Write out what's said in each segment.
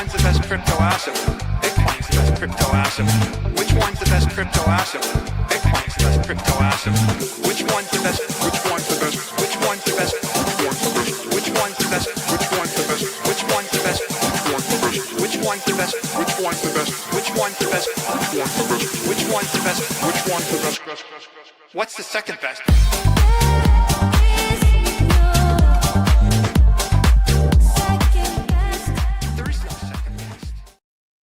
one's the best crypto asset? Bitcoin's the best crypto asset. Which one's the best crypto asset? Bitcoin's the best crypto asset. Which one's the best? Which one's the best? Which one's the best? Which one's the best? Which one's the best? Which one's the best? Which one's the best? Which one's the best? Which one's the best? Which one's the best? Which one's the best? What's the second best?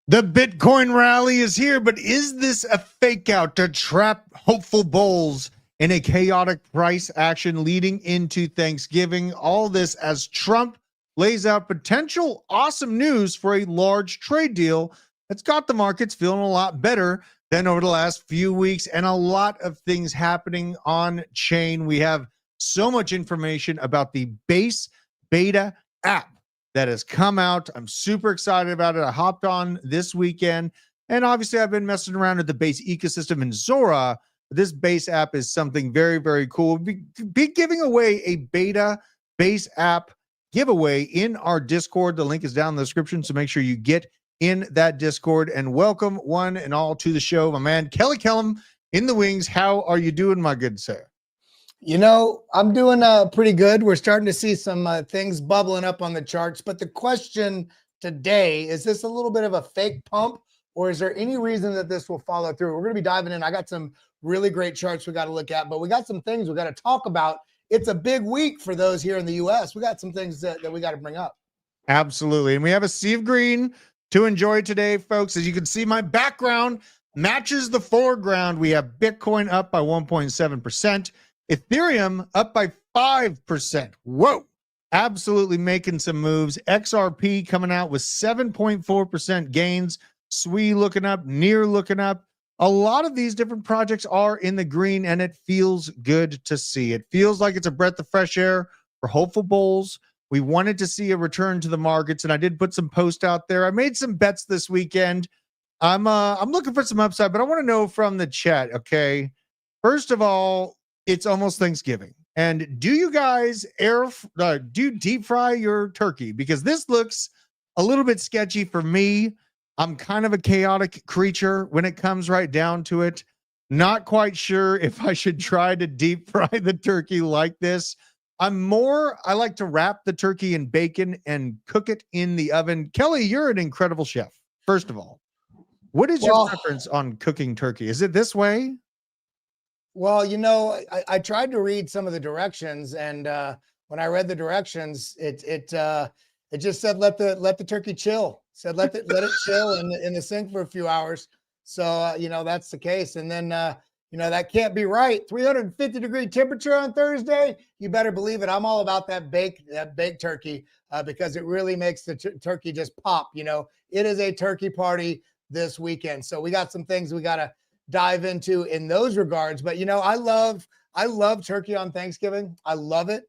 The Bitcoin rally is here, but is this a fake out to trap hopeful bulls in a chaotic price action leading into Thanksgiving? All this as Trump lays out potential awesome news for a large trade deal that's got the markets feeling a lot better than over the last few weeks, and a lot of things happening on chain. We have so much information about the base beta app that has come out. I'm super excited about it. I hopped on this weekend, and obviously I've been messing around with the base ecosystem in Zora. This base app is something very, very cool. We'll be giving away a beta base app giveaway in our Discord. The link is down in the description, so make sure you get in that Discord. And welcome one and all to the show, my man Kelly Kellum in the wings. How are you doing, my good sir? You know, I'm doing pretty good. We're starting to see some things bubbling up on the charts. But the question today, is this a little bit of a fake pump, or is there any reason that this will follow through? We're going to be diving in. I got some really great charts we got to look at, but we got some things we got to talk about. It's a big week for those here in the U.S. We got some things that we got to bring up. Absolutely. And we have a sea of green to enjoy today, folks. As you can see, my background matches the foreground. We have Bitcoin up by 1.7%. Ethereum up by 5%. Whoa. Absolutely making some moves. XRP coming out with 7.4% gains. SWE looking up, Near looking up. A lot of these different projects are in the green, and it feels good to see. It feels like it's a breath of fresh air for hopeful bulls. We wanted to see a return to the markets, and I did put some posts out there. I made some bets this weekend. I'm looking for some upside, but I want to know from the chat, okay? First of all, it's almost Thanksgiving. And do you guys do deep fry your turkey? Because this looks a little bit sketchy for me. I'm kind of a chaotic creature when it comes right down to it. Not quite sure if I should try to deep fry the turkey like this. I like to wrap the turkey in bacon and cook it in the oven. Kelly, you're an incredible chef. First of all, what is your preference on cooking turkey? Is it this way? Well, you know, I tried to read some of the directions, and when I read the directions, it just said let the turkey chill. It said let it chill in the sink for a few hours. So you know, that's the case. And then you know, that can't be right. 350-degree temperature on Thursday. You better believe it. I'm all about that baked turkey because it really makes the turkey just pop. You know, it is a turkey party this weekend. So we got some things we got to dive into in those regards. But you know, I love turkey on Thanksgiving. I love it.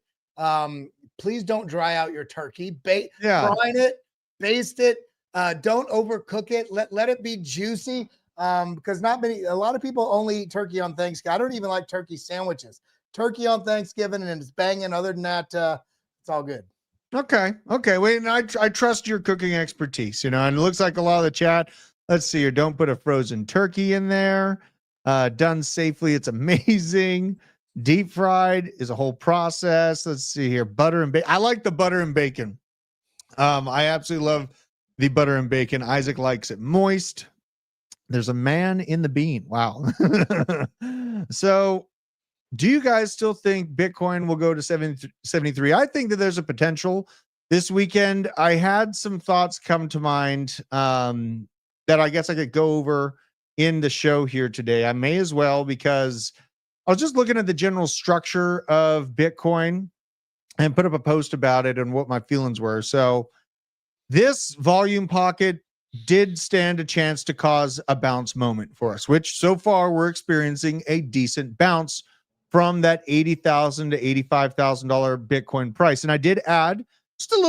Please don't dry out your turkey. Brine it, baste it. Don't overcook it. Let it be juicy. Because a lot of people only eat turkey on Thanksgiving. I don't even like turkey sandwiches. Turkey on Thanksgiving, and it's banging. Other than that, it's all good. Okay. Wait, I trust your cooking expertise, you know, and it looks like a lot of the chat. Let's see here. Don't put a frozen turkey in there. Done safely. It's amazing. Deep fried is a whole process. Let's see here. Butter and bacon. I like the butter and bacon. I absolutely love the butter and bacon. Isaac likes it moist. There's a man in the bean. Wow. So do you guys still think Bitcoin will go to 73? I think that there's a potential this weekend. I had some thoughts come to mind that I guess I could go over in the show here today. I may as well, because I was just looking at the general structure of Bitcoin and put up a post about it and what my feelings were. So this volume pocket did stand a chance to cause a bounce moment for us, which so far we're experiencing a decent bounce from that $80,000 to $85,000 Bitcoin price. And I did add just a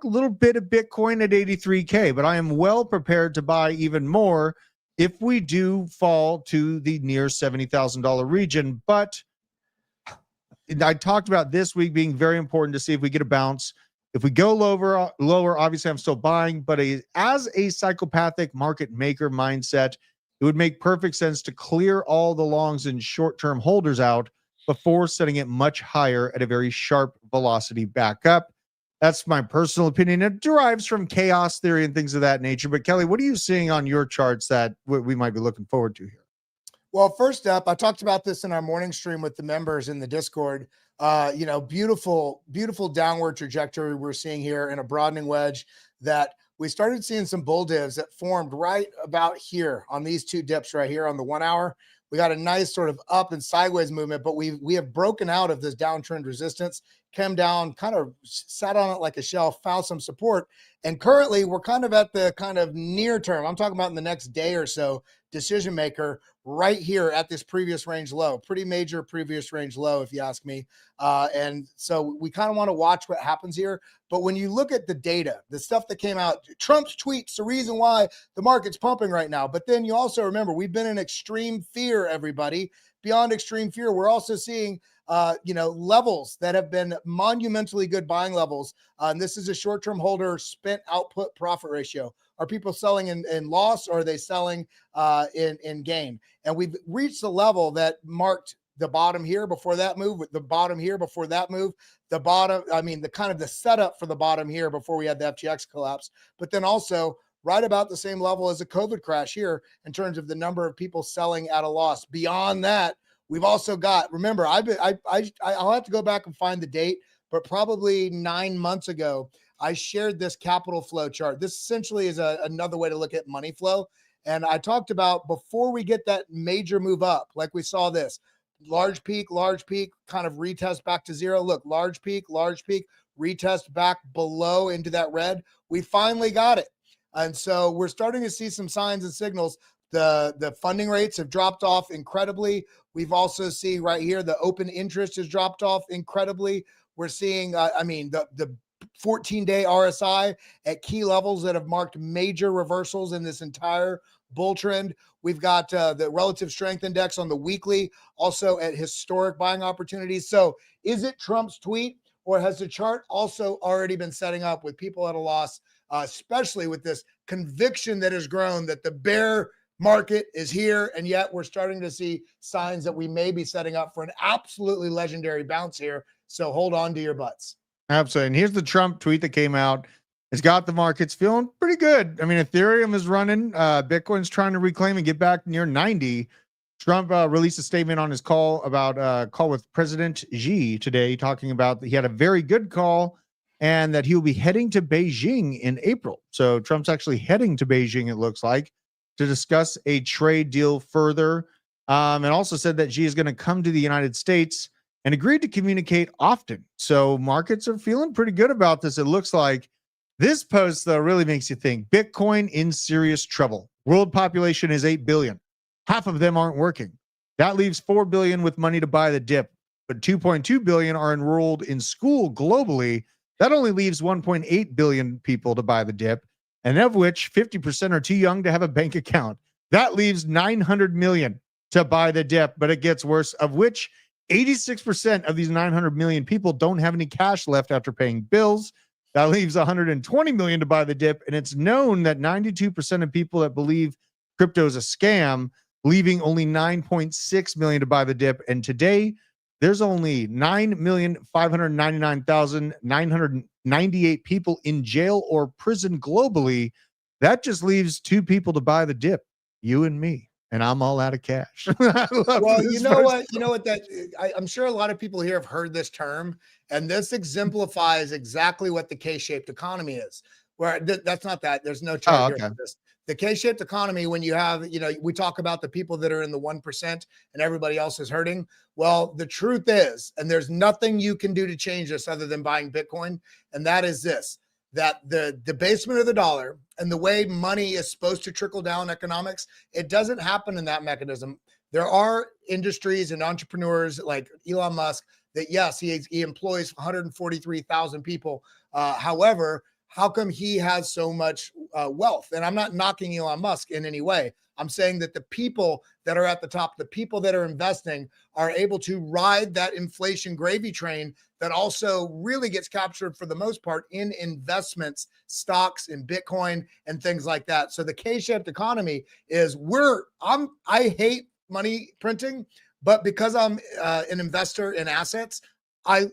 little bit of Bitcoin at 83K, but I am well prepared to buy even more if we do fall to the near $70,000 region. But I talked about this week being very important to see if we get a bounce. If we go lower, obviously I'm still buying, but as a psychopathic market maker mindset, it would make perfect sense to clear all the longs and short-term holders out before setting it much higher at a very sharp velocity back up. That's my personal opinion. It derives from chaos theory and things of that nature. But Kelly, what are you seeing on your charts that we might be looking forward to here? Well, first up, I talked about this in our morning stream with the members in the Discord. Beautiful, beautiful downward trajectory we're seeing here in a broadening wedge that we started seeing some bull divs that formed right about here on these two dips right here on the 1 hour. We got a nice sort of up and sideways movement, but we have broken out of this downtrend resistance, came down, kind of sat on it like a shelf, found some support. And currently we're kind of at the kind of near term. I'm talking about in the next day or so, decision maker right here at this previous range low, pretty major previous range low, if you ask me. And so we kind of want to watch what happens here. But when you look at the data, the stuff that came out, Trump's tweets, the reason why the market's pumping right now. But then you also remember, we've been in extreme fear, everybody. Beyond extreme fear, we're also seeing levels that have been monumentally good buying levels. And this is a short-term holder spent output profit ratio. Are people selling in loss, or are they selling in gain? And we've reached the level that marked the bottom here before that move, with the bottom here before that move, the bottom, the kind of the setup for the bottom here before we had the FTX collapse, but then also right about the same level as a COVID crash here in terms of the number of people selling at a loss. Beyond that, we've also got, remember, I'll have to go back and find the date, but probably 9 months ago, I shared this capital flow chart. This essentially is another way to look at money flow. And I talked about before we get that major move up, like we saw this large peak, kind of retest back to zero. Look, large peak, retest back below into that red. We finally got it. And so we're starting to see some signs and signals. The funding rates have dropped off incredibly. We've also seen right here, the open interest has dropped off incredibly. We're seeing, the 14-day RSI at key levels that have marked major reversals in this entire bull trend. We've got the relative strength index on the weekly, also at historic buying opportunities. So is it Trump's tweet, or has the chart also already been setting up with people at a loss, especially with this conviction that has grown that the bear market is here, and yet we're starting to see signs that we may be setting up for an absolutely legendary bounce here. So hold on to your butts. Absolutely. And here's the Trump tweet that came out. It's got the markets feeling pretty good. I mean, Ethereum is running. Bitcoin's trying to reclaim and get back near 90. Trump released a statement on his call with President Xi today, talking about that he had a very good call and that he will be heading to Beijing in April. So Trump's actually heading to Beijing, it looks like, to discuss a trade deal further. And also said that Xi is going to come to the United States and agreed to communicate often. So markets are feeling pretty good about this. It looks like. This post, though, really makes you think. Bitcoin in serious trouble. World population is 8 billion. Half of them aren't working. That leaves 4 billion with money to buy the dip, but 2.2 billion are enrolled in school globally. That only leaves 1.8 billion people to buy the dip, and of which 50% are too young to have a bank account. That leaves 900 million to buy the dip, but it gets worse, of which 86% of these 900 million people don't have any cash left after paying bills. That leaves 120 million to buy the dip. And it's known that 92% of people that believe crypto is a scam, leaving only 9.6 million to buy the dip. And today, there's only 9,599,998 people in jail or prison globally. That just leaves 2 people to buy the dip, you and me. And I'm all out of cash. Well, you know what? I'm sure a lot of people here have heard this term, and this exemplifies exactly what the K-shaped economy is. Where that's not that. There's no chart here for this. The K-shaped economy, when you have, we talk about the people that are in the 1% and everybody else is hurting. Well, the truth is, and there's nothing you can do to change this other than buying Bitcoin, and that is this. That the debasement of the dollar and the way money is supposed to trickle down economics, it doesn't happen in that mechanism. There are industries and entrepreneurs like Elon Musk that, yes, he employs 143,000 people. However, how come he has so much wealth. And I'm not knocking Elon Musk in any way. I'm saying that the people that are at the top, the people that are investing, are able to ride that inflation gravy train that also really gets captured for the most part in investments, stocks, and Bitcoin and things like that. So the K-shaped economy is I hate money printing, but because I'm an investor in assets, I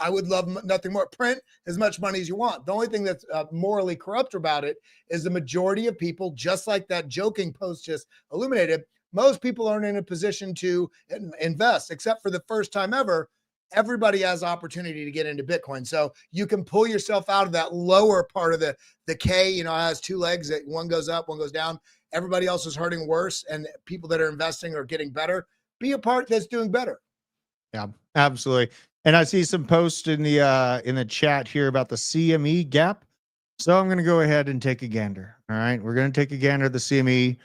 would love nothing more. Print as much money as you want. The only thing that's morally corrupt about it is the majority of people, just like that joking post just illuminated, most people aren't in a position to invest, except for the first time ever. Everybody has opportunity to get into Bitcoin. So you can pull yourself out of that lower part of the K, it has two legs, that one goes up, one goes down. Everybody else is hurting worse, and people that are investing are getting better. Be a part that's doing better. Yeah, absolutely. And I see some posts in the chat here about the CME gap. So I'm going to go ahead and take a gander. All right. We're going to take a gander at the CME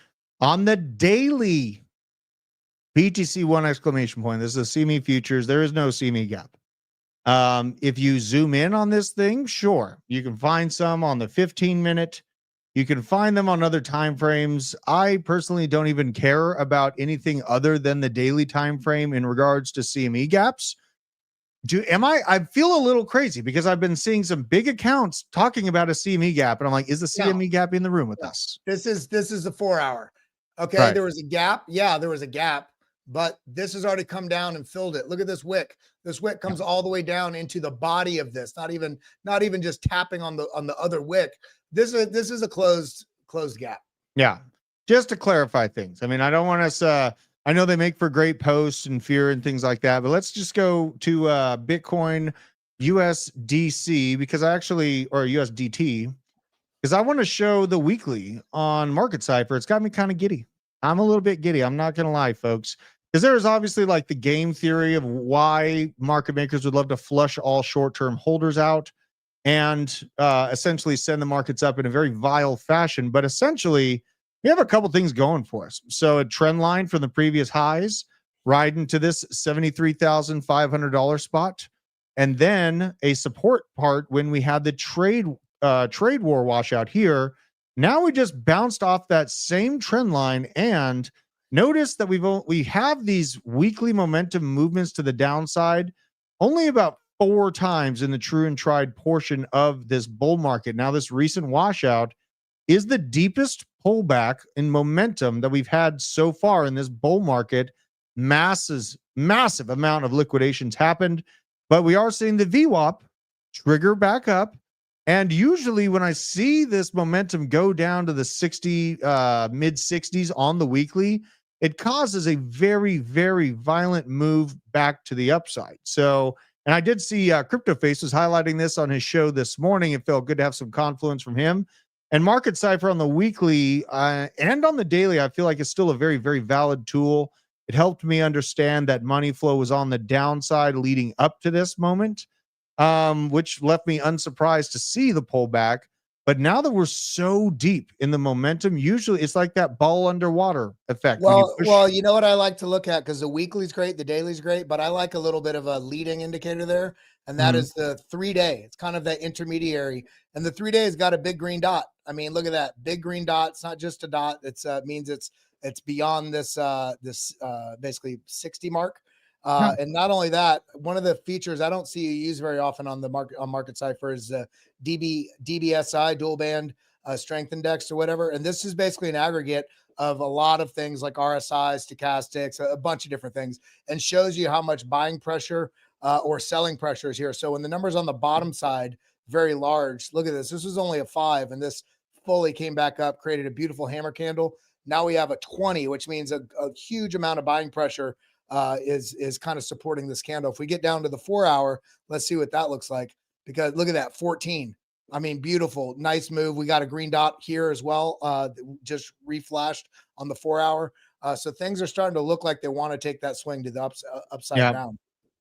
on the daily BTC 1 exclamation point. This is a CME futures. There is no CME gap. If you zoom in on this thing, sure, you can find some on the 15-minute. You can find them on other time frames. I personally don't even care about anything other than the daily time frame in regards to CME gaps. I feel a little crazy because I've been seeing some big accounts talking about a CME gap, and I'm like, is the CME gap in the room with us? This is a 4 hour. Okay, right. There was a gap. Yeah, there was a gap, but this has already come down and filled it. Look at this wick. This wick comes all the way down into the body of this. Not even just tapping on the other wick. This is a closed gap. Yeah, just to clarify things. I mean, I don't want us. I know they make for great posts and fear and things like that, but let's just go to Bitcoin USDC or USDT, because I want to show the weekly on Market Cypher. It's got me kind of giddy. I'm a little bit giddy. I'm not going to lie, folks, because there is obviously like the game theory of why market makers would love to flush all short-term holders out and essentially send the markets up in a very vile fashion. But essentially, we have a couple things going for us. So a trend line from the previous highs, riding to this $73,500 spot, and then a support part when we had the trade war washout here. Now we just bounced off that same trend line, and notice that we have these weekly momentum movements to the downside only about 4 times in the true and tried portion of this bull market. Now, this recent washout is the deepest pullback in momentum that we've had so far in this bull market. Massive amount of liquidations happened, but we are seeing the VWAP trigger back up. And usually when I see this momentum go down to the mid 60s on the weekly, it causes a very, very violent move back to the upside. So, and I did see CryptoFace was highlighting this on his show this morning. It felt good to have some confluence from him. And Market Cypher on the weekly and on the daily, I feel like it's still a very, very valid tool. It helped me understand that money flow was on the downside leading up to this moment, which left me unsurprised to see the pullback. But now that we're so deep in the momentum, usually it's like that ball underwater effect. Well, you know what I like to look at, because the weekly's great, the daily's great, but I like a little bit of a leading indicator there, and that is the 3-day. It's kind of that intermediary, and the 3-day has got a big green dot. I mean, look at that big green dot. It's not just a dot. It's means it's beyond this basically 60 mark. And not only that, one of the features I don't see you use very often on Market Cypher is the DBSI, dual band strength index or whatever. And this is basically an aggregate of a lot of things like RSIs, stochastics, a bunch of different things, and shows you how much buying pressure or selling pressure is here. So when the numbers on the bottom side, very large, look at this. This was only a 5, and this fully came back up, created a beautiful hammer candle. Now we have a 20, which means a huge amount of buying pressure is kind of supporting this candle. If we get down to the 4 hour, let's see what that looks like, because look at that 14. I mean, beautiful, nice move. We got a green dot here as well, just reflashed on the 4 hour. So things are starting to look like they want to take that swing to the upside down.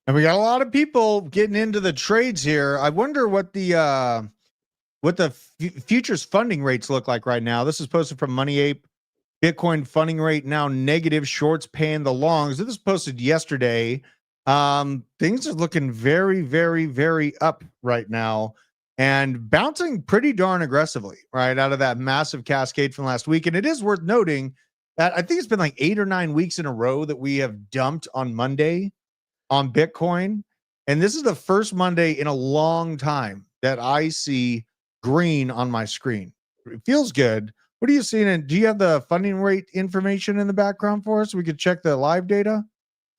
And we got a lot of people getting into the trades here. I wonder what the futures funding rates look like right now. This is posted from Money Ape. Bitcoin funding rate now negative, shorts paying the longs. This was posted yesterday. Things are looking very, very, very up right now. and bouncing pretty darn aggressively, right, out of that massive cascade from last week. And it is worth noting that I think it's been like 8 or 9 weeks in a row that we have dumped on Monday on Bitcoin. And this is the first Monday in a long time that I see green on my screen. It feels good. What are you seeing? And do you have the funding rate information in the background for us? We could check the live data.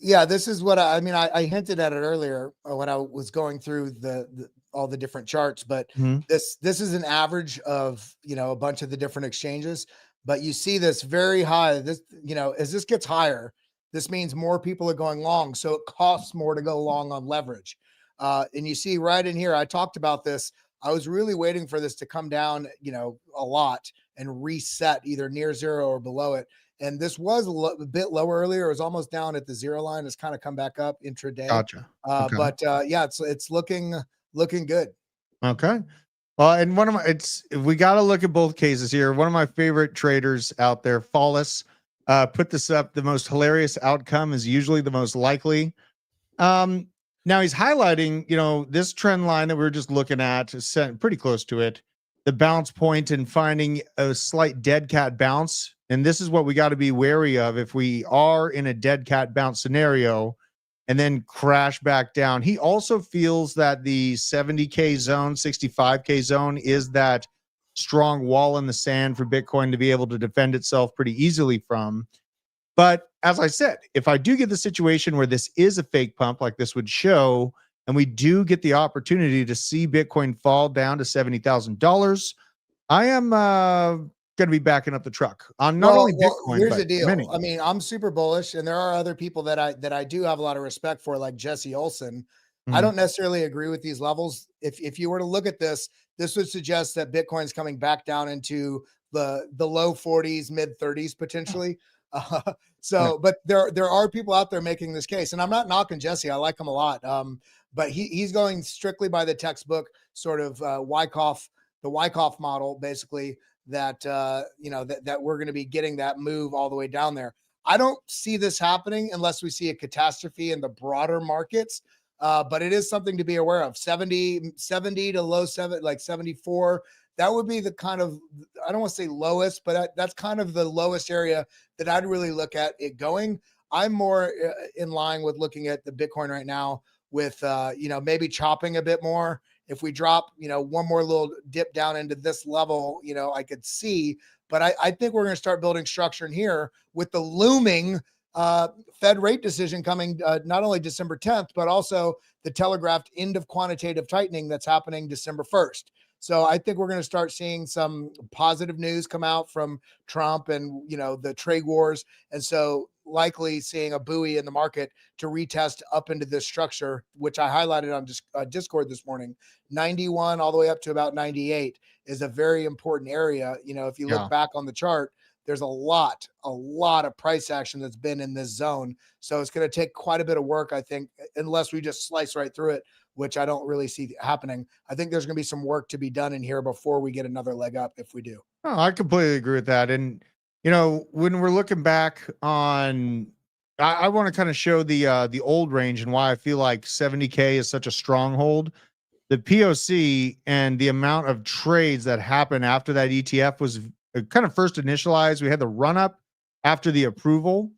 Yeah, this is what I mean. I hinted at it earlier when I was going through all the different charts, but Mhm. this is an average of, you know, a bunch of the different exchanges. But you see this very high. This, you know, as this gets higher, this means more people are going long, so it costs more to go long on leverage. And you see right in here, I talked about this. I was really waiting for this to come down, you know, a lot and reset either near zero or below it. And this was a bit lower earlier. It was almost down at the zero line. It's kind of come back up intraday. Gotcha. Okay. But yeah, it's looking good. Okay. Well, and we got to look at both cases here. One of my favorite traders out there, Fallis, put this up. The most hilarious outcome is usually the most likely. Now he's highlighting, you know, this trend line that we were just looking at, pretty close to it, the bounce point, and finding a slight dead cat bounce. And this is what we got to be wary of if we are in a dead cat bounce scenario and then crash back down. He also feels that the 70K zone, 65K zone is that strong wall in the sand for Bitcoin to be able to defend itself pretty easily from. But as I said, if I do get the situation where this is a fake pump like this would show, and we do get the opportunity to see Bitcoin fall down to $70,000, I am going to be backing up the truck on not only Bitcoin, here's but the deal. many. I mean, I'm super bullish, and there are other people that I do have a lot of respect for, like Jesse Olson. I don't necessarily agree with these levels. If you were to look at this, this would suggest that Bitcoin's coming back down into the low 40s, mid 30s potentially. But there are people out there making this case, and I'm not knocking Jesse. I like him a lot. But he's going strictly by the textbook sort of the Wyckoff model, basically, that you know, that we're going to be getting that move all the way down there. I don't see this happening unless we see a catastrophe in the broader markets. But it is something to be aware of. 70 to low 7, like 74. That would be the kind of, I don't want to say lowest, but that's kind of the lowest area that I'd really look at it going. I'm more in line with looking at the Bitcoin right now with, you know, maybe chopping a bit more. If we drop, you know, one more little dip down into this level, you know, I could see, but I think we're going to start building structure in here with the looming Fed rate decision coming not only December 10th, but also the telegraphed end of quantitative tightening that's happening December 1st. So I think we're going to start seeing some positive news come out from Trump and, you know, the trade wars. And so likely seeing a buoy in the market to retest up into this structure, which I highlighted on Discord this morning. 91 all the way up to about 98 is a very important area. You know, if you look back on the chart, there's a lot of price action that's been in this zone. So it's going to take quite a bit of work, I think, unless we just slice right through it, which I don't really see happening. I think there's going to be some work to be done in here before we get another leg up if we do. Oh, I completely agree with that. And, you know, when we're looking back on, I want to kind of show the old range and why I feel like 70K is such a stronghold. The POC and the amount of trades that happened after that ETF was kind of first initialized. We had the run up after the approval.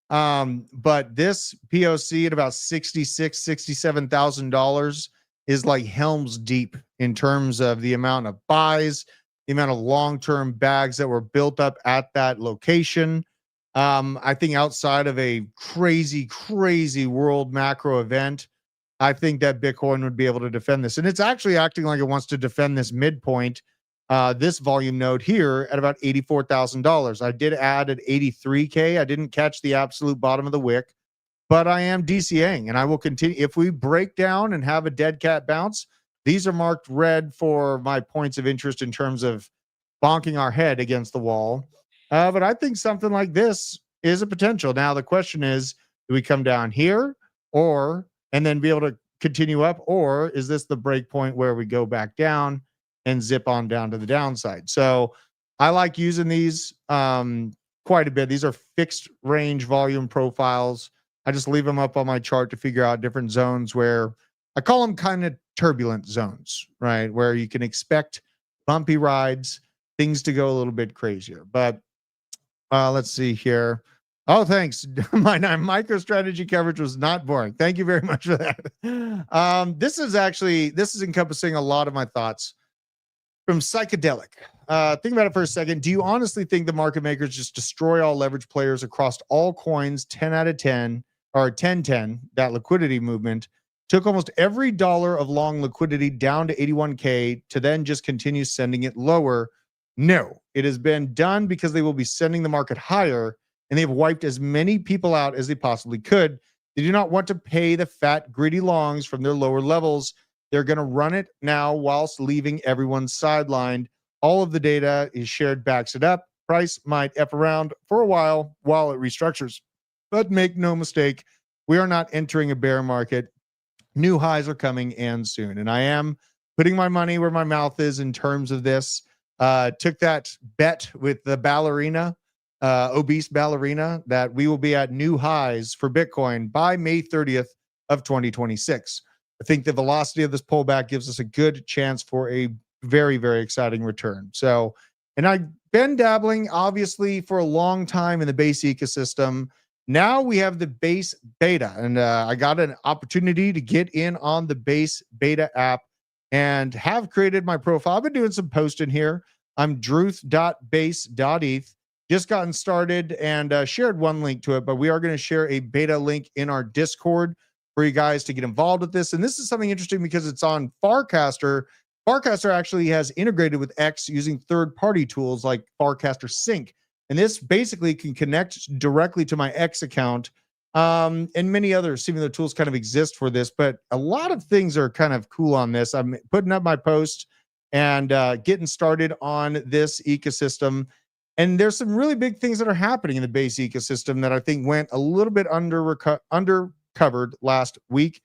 But this POC at about $67,000 is like Helm's Deep in terms of the amount of buys, the amount of long-term bags that were built up at that location. I think outside of a crazy world macro event, I think that Bitcoin would be able to defend this. And it's actually acting like it wants to defend this midpoint, this volume node here at about $84,000. I did add at 83K. I didn't catch the absolute bottom of the wick, but I am DCAing and I will continue. If we break down and have a dead cat bounce, these are marked red for my points of interest in terms of bonking our head against the wall. But I think something like this is a potential. Now, the question is, do we come down here and then be able to continue up? Or is this the break point where we go back down and zip on down to the downside? So I like using these quite a bit. These are fixed range volume profiles. I just leave them up on my chart to figure out different zones where I call them kind of turbulent zones, right? Where you can expect bumpy rides, things to go a little bit crazier. But let's see here. Oh, thanks. My MicroStrategy coverage was not boring. Thank you very much for that. This is encompassing a lot of my thoughts from psychedelic. Think about it for a second. Do you honestly think the market makers just destroy all leverage players across all coins 10 out of 10 or 10-10, that liquidity movement, took almost every dollar of long liquidity down to 81K to then just continue sending it lower? No, it has been done because they will be sending the market higher, and they've wiped as many people out as they possibly could. They do not want to pay the fat, greedy longs from their lower levels. They're going to run it now whilst leaving everyone sidelined. All of the data is shared, backs it up. Price might F around for a while it restructures. But make no mistake, we are not entering a bear market. New highs are coming and soon. And I am putting my money where my mouth is in terms of this. Took that bet with the ballerina, obese ballerina, that we will be at new highs for Bitcoin by May 30th of 2026. I think the velocity of this pullback gives us a good chance for a very, very exciting return. So, and I've been dabbling, obviously, for a long time in the base ecosystem. Now we have the base beta, and I got an opportunity to get in on the base beta app and have created my profile. I've been doing some posting here. I'm druth.base.eth. Just gotten started and shared one link to it, but we are going to share a beta link in our Discord for you guys to get involved with this. And this is something interesting because it's on Farcaster. Farcaster actually has integrated with X using third-party tools like Farcaster Sync. And this basically can connect directly to my X account. And many other similar tools kind of exist for this, but a lot of things are kind of cool on this. I'm putting up my post and getting started on this ecosystem. And there's some really big things that are happening in the base ecosystem that I think went a little bit undercovered last week.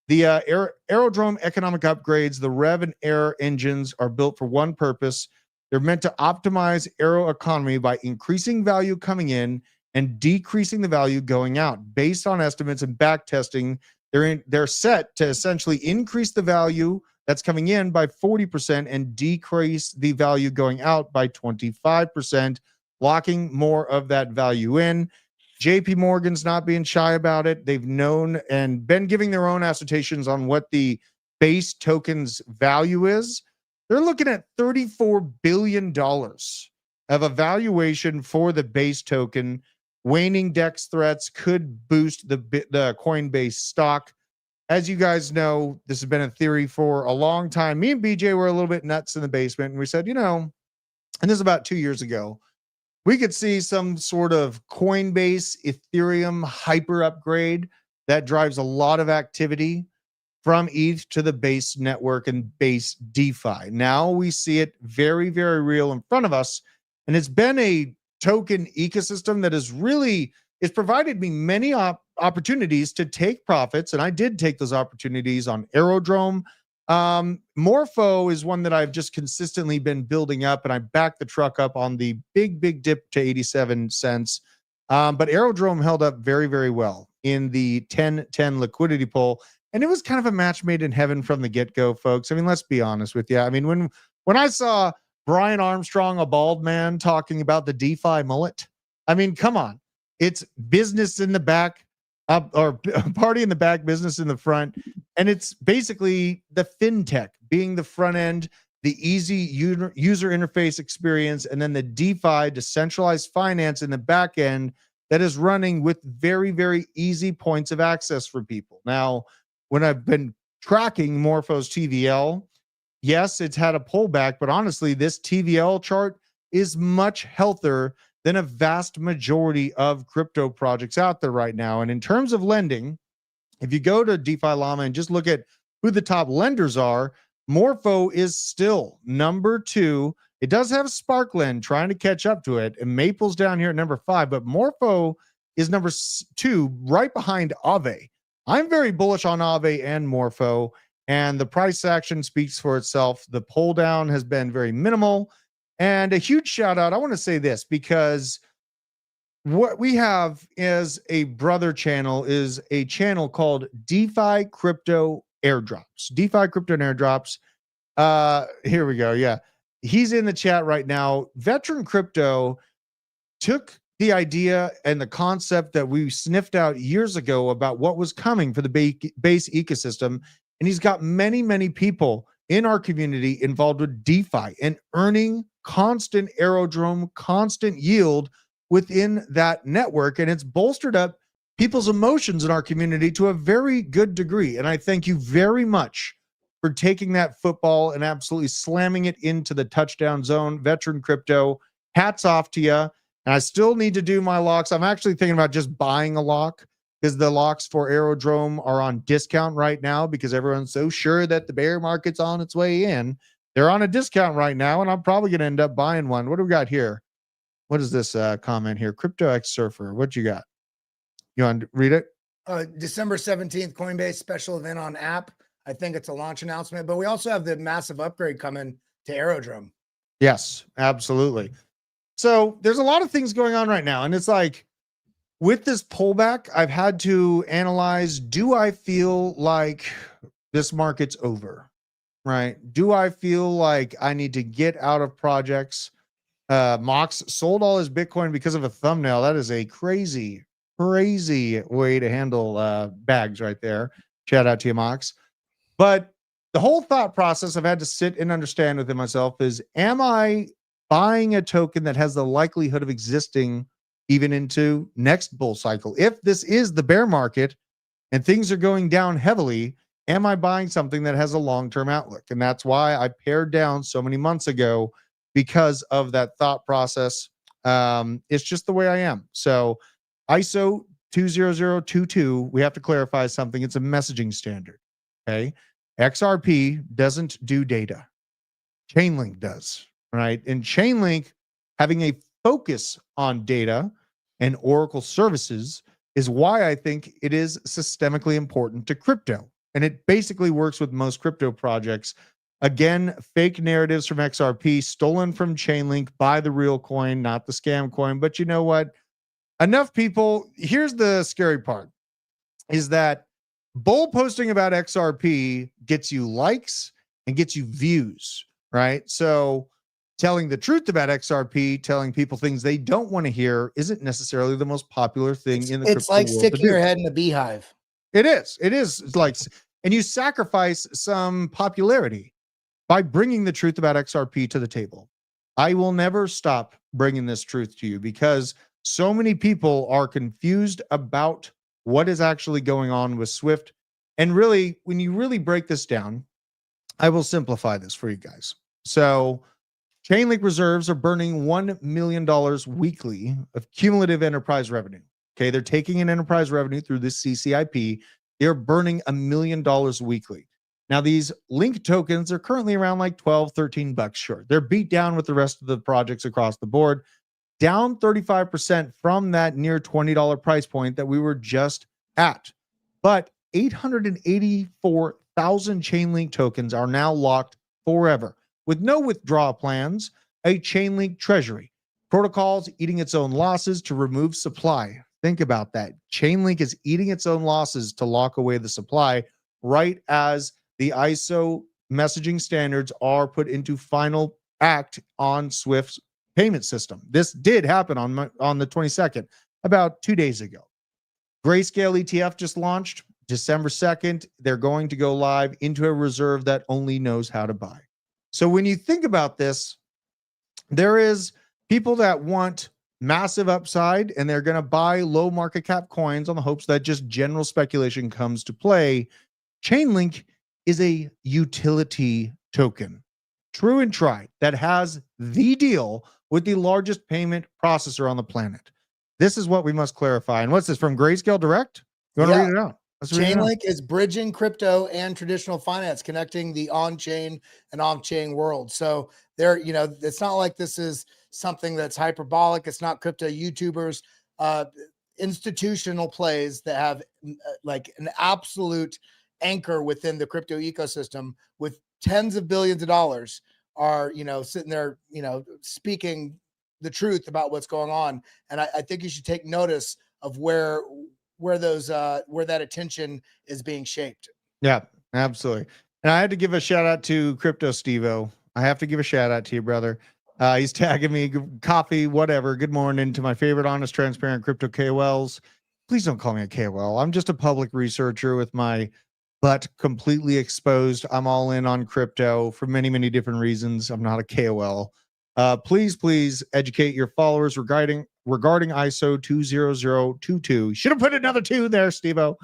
The Aerodrome economic upgrades, the Rev and Air engines are built for one purpose. They're meant to optimize aero economy by increasing value coming in and decreasing the value going out. Based on estimates and back testing, they're set to essentially increase the value that's coming in by 40% and decrease the value going out by 25%, locking more of that value in. JP Morgan's not being shy about it. They've known and been giving their own assertions on what the base token's value is. They're looking at $34 billion of a valuation for the base token. Waning DEX threats could boost the Coinbase stock. As you guys know, this has been a theory for a long time. Me and BJ were a little bit nuts in the basement, and we said, and this is about 2 years ago, we could see some sort of Coinbase Ethereum hyper upgrade that drives a lot of activity from ETH to the base network and base DeFi. Now we see it very, very real in front of us. And it's been a token ecosystem that has really, it's provided me many opportunities to take profits. And I did take those opportunities on Aerodrome. Morpho is one that I've just consistently been building up, and I backed the truck up on the big dip to 87 cents. But Aerodrome held up very, very well in the 10-10 liquidity pool. And it was kind of a match made in heaven from the get-go, folks. I mean, let's be honest with you. I mean, when I saw Brian Armstrong, a bald man, talking about the DeFi mullet, I mean, come on. It's business in the back, or party in the back, business in the front. And it's basically the fintech being the front end, the easy user interface experience, and then the DeFi, decentralized finance, in the back end that is running with very, very easy points of access for people. Now, when I've been tracking Morpho's TVL, yes, it's had a pullback, but honestly, this TVL chart is much healthier than a vast majority of crypto projects out there right now. And in terms of lending, if you go to DeFi Llama and just look at who the top lenders are, Morpho is still number 2. It does have Sparkland trying to catch up to it, and Maple's down here at number 5, but Morpho is number 2, right behind Aave. I'm very bullish on Aave and Morpho, and the price action speaks for itself. The pull down has been very minimal, and a huge shout out. I want to say this because what we have as a brother channel is a channel called DeFi Crypto airdrops, DeFi crypto and airdrops. Here we go. Yeah. He's in the chat right now. Veteran Crypto took the idea and the concept that we sniffed out years ago about what was coming for the base ecosystem. And he's got many, many people in our community involved with DeFi and earning constant Aerodrome, constant yield within that network. And it's bolstered up people's emotions in our community to a very good degree. And I thank you very much for taking that football and absolutely slamming it into the touchdown zone. Veteran Crypto, hats off to you. And I still need to do my locks. I'm actually thinking about just buying a lock because the locks for Aerodrome are on discount right now because everyone's so sure that the bear market's on its way in. They're on a discount right now, and I'm probably going to end up buying one. What do we got here? What is this comment here? Crypto X Surfer. What you got? You want to read it? December 17th, Coinbase special event on app. I think it's a launch announcement, but we also have the massive upgrade coming to Aerodrome. Yes, absolutely. So there's a lot of things going on right now. And it's like, with this pullback, I've had to analyze, do I feel like this market's over, right? Do I feel like I need to get out of projects? Mox sold all his Bitcoin because of a thumbnail. That is a crazy way to handle bags right there. Shout out to you, Mox. But the whole thought process I've had to sit and understand within myself is, am I buying a token that has the likelihood of existing even into next bull cycle? If this is the bear market and things are going down heavily, am I buying something that has a long-term outlook? And that's why I pared down so many months ago, because of that thought process. It's just the way I am. So ISO 20022, we have to clarify something. It's a messaging standard. Okay. XRP doesn't do data. Chainlink does, right? And Chainlink, having a focus on data and Oracle services, is why I think it is systemically important to crypto. And it basically works with most crypto projects. Again, fake narratives from XRP, stolen from Chainlink, buy the real coin, not the scam coin. But you know what? Enough people. Here's the scary part, is that bull posting about XRP gets you likes and gets you views, right? So telling the truth about XRP, telling people things they don't want to hear, isn't necessarily the most popular thing in the crypto It's like world sticking your head in a beehive. It is. It's like, and you sacrifice some popularity by bringing the truth about XRP to the table. I will never stop bringing this truth to you because so many people are confused about what is actually going on with Swift. And really, when you really break this down, I will simplify this for you guys. So Chainlink reserves are burning $1 million weekly of cumulative enterprise revenue. Okay, they're taking in enterprise revenue through this CCIP. They're burning $1 million weekly. Now, these Link tokens are currently around like 12, 13 bucks short. They're beat down with the rest of the projects across the board, down 35% from that near $20 price point that we were just at. But 884,000 Chainlink tokens are now locked forever with no withdrawal plans, a Chainlink Treasury. Protocol's eating its own losses to remove supply. Think about that. Chainlink is eating its own losses to lock away the supply right as the ISO messaging standards are put into final act on Swift's payment system. This did happen on the 22nd, about 2 days ago. Grayscale ETF just launched December 2nd. They're going to go live into a reserve that only knows how to buy. So when you think about this, there is people that want massive upside and they're going to buy low market cap coins on the hopes that just general speculation comes to play. Chainlink is a utility token, true and tried, that has the deal with the largest payment processor on the planet. This is what we must clarify. And what's this from Grayscale Direct? You want to read it out? Chainlink is bridging crypto and traditional finance, connecting the on-chain and off-chain world. So there, it's not like this is something that's hyperbolic. It's not crypto YouTubers, institutional plays that have like an absolute anchor within the crypto ecosystem with tens of billions of dollars are, sitting there, speaking the truth about what's going on. And I think you should take notice of where that attention is being shaped. Yeah, Absolutely. And I had to give a shout out to Crypto Stevo. I have to give a shout out to you, brother. He's tagging me, coffee, whatever. Good morning to my favorite honest, transparent crypto KOLs. Please don't call me a KOL. I'm just a public researcher with my butt completely exposed. I'm all in on crypto for many, many different reasons. I'm not a KOL. Please educate your followers regarding ISO 20022. Should have put another 2 there, Stevo.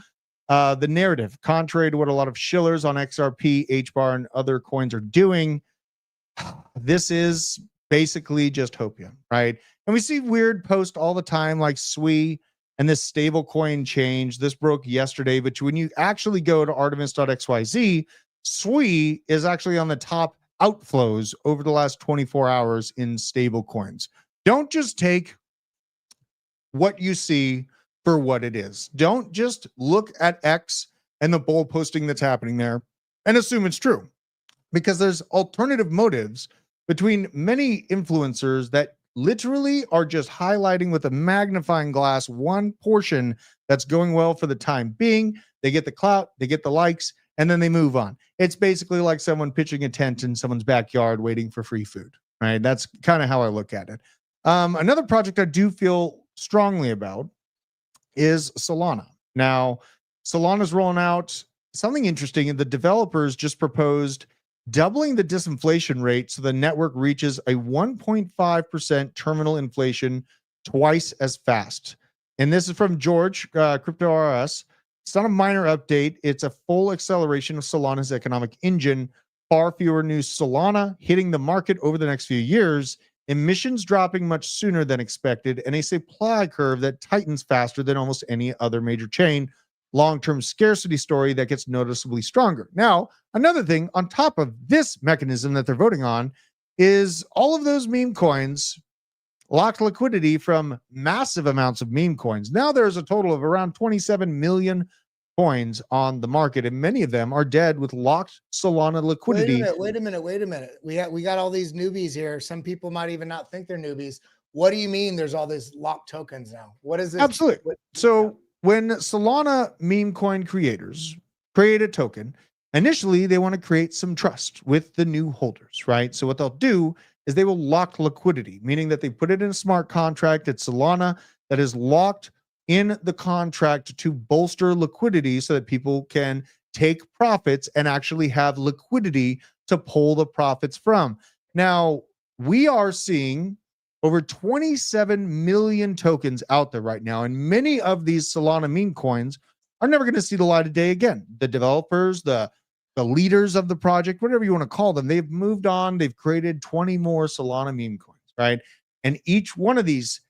The narrative, contrary to what a lot of shillers on XRP, HBAR, and other coins are doing, this is basically just hopium, right? And we see weird posts all the time like SWI and this stable coin change. This broke yesterday, but when you actually go to Artemis.xyz, SWI is actually on the top outflows over the last 24 hours in stable coins. Don't just take what you see for what it is. Don't just look at X and the bull posting that's happening there and assume it's true, because there's alternative motives between many influencers that literally are just highlighting with a magnifying glass one portion that's going well for the time being. They get the clout, they get the likes, and then they move on. It's basically like someone pitching a tent in someone's backyard waiting for free food, right? That's kind of how I look at it. Another project I do feel strongly about is Solana. Now, Solana's rolling out something interesting, and the developers just proposed doubling the disinflation rate so the network reaches a 1.5% terminal inflation twice as fast. And this is from George, Crypto RS. It's not a minor update. It's a full acceleration of Solana's economic engine. Far fewer new Solana hitting the market over the next few years, emissions dropping much sooner than expected, and a supply curve that tightens faster than almost any other major chain. Long-term scarcity story that gets noticeably stronger. Now, another thing on top of this mechanism that they're voting on is all of those meme coins locked liquidity from massive amounts of meme coins. Now there's a total of around 27 million coins on the market, and many of them are dead with locked Solana liquidity. Wait a minute. We got all these newbies here. Some people might even not think they're newbies. What do you mean there's all these locked tokens now? What is this? Absolutely. So when Solana meme coin creators create a token, initially they want to create some trust with the new holders, right? So what they'll do is they will lock liquidity, meaning that they put it in a smart contract at Solana that is locked in the contract to bolster liquidity so that people can take profits and actually have liquidity to pull the profits from. Now, we are seeing over 27 million tokens out there right now, and many of these Solana meme coins are never going to see the light of day again. The developers, the leaders of the project, whatever you want to call them, they've moved on. They've created 20 more Solana meme coins, right? And each one of these,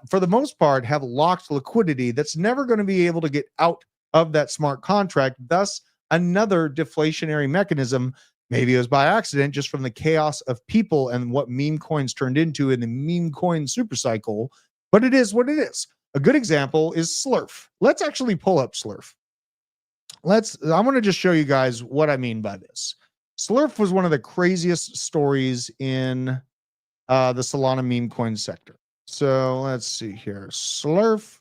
for the most part, have locked liquidity that's never going to be able to get out of that smart contract. Thus, another deflationary mechanism. Maybe it was by accident, just from the chaos of people and what meme coins turned into in the meme coin super cycle. But it is what it is. A good example is Slurf. Let's actually pull up Slurf. I want to just show you guys what I mean by this. Slurf was one of the craziest stories in the Solana meme coin sector. So let's see here. Slurf,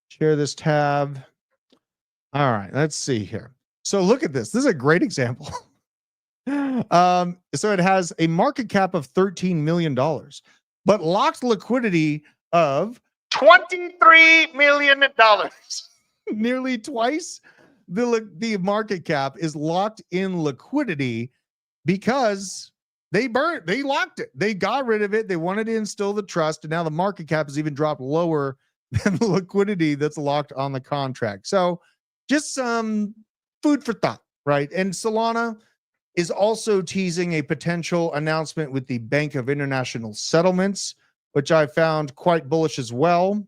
share this tab. All right, let's see here. So look at this. This is a great example. So it has a market cap of $13 million, but locked liquidity of $23 million. Nearly twice the market cap is locked in liquidity because they locked it. They got rid of it. They wanted to instill the trust, and now the market cap has even dropped lower than the liquidity that's locked on the contract. So just some food for thought, right? And Solana is also teasing a potential announcement with the Bank of International Settlements, which I found quite bullish as well.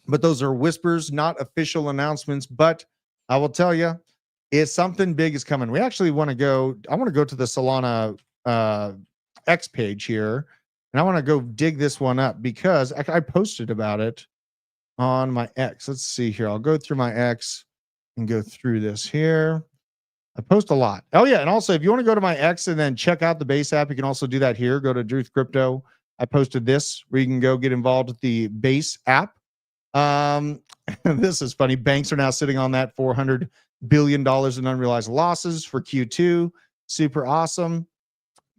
But those are whispers, not official announcements. But I will tell you, something big is coming. We actually want to go. I want to go to the Solana X page here, and I want to go dig this one up because I posted about it on my X. Let's see here. I'll go through my X and go through this here. I post a lot. Oh, yeah. And also, if you want to go to my X and then check out the Base app, you can also do that here. Go to Druth Crypto. I posted this where you can go get involved with the Base app. This is funny. Banks are now sitting on that $400 billion in unrealized losses for Q2. Super awesome.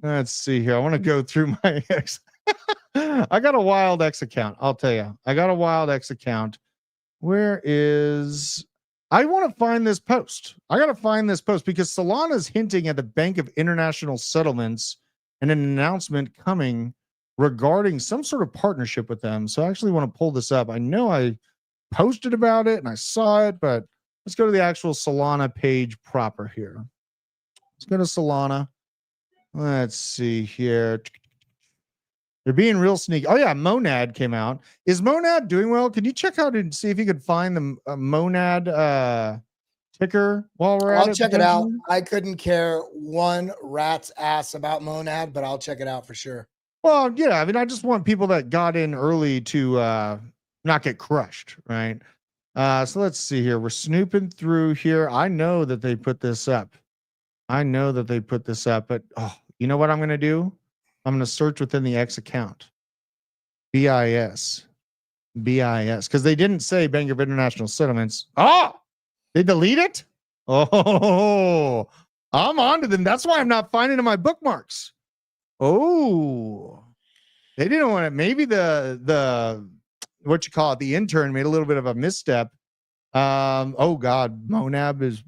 Let's see here. I want to go through my X. I got a wild X account. I'll tell you. I got a wild X account. Where is... I want to find this post. I got to find this post because Solana is hinting at the Bank of International Settlements and an announcement coming regarding some sort of partnership with them. So I actually want to pull this up. I know I posted about it and I saw it, but let's go to the actual Solana page proper here. Let's go to Solana. Let's see here. They're being real sneaky. Oh yeah, Monad came out. Is Monad doing well? Can you check out and see if you could find the Monad ticker while we're at it? I'll check it out. I couldn't care one rat's ass about Monad, but I'll check it out for sure. Well, yeah, I mean, I just want people that got in early to not get crushed, right? So let's see here. We're snooping through here. I know that they put this up. But you know what I'm going to do? I'm going to search within the X account. BIS, because they didn't say Bank of International Settlements. Oh, they delete it? Oh, I'm onto them. That's why I'm not finding it in my bookmarks. Oh, they didn't want it. Maybe the what you call it, the intern made a little bit of a misstep. Oh God, Monad is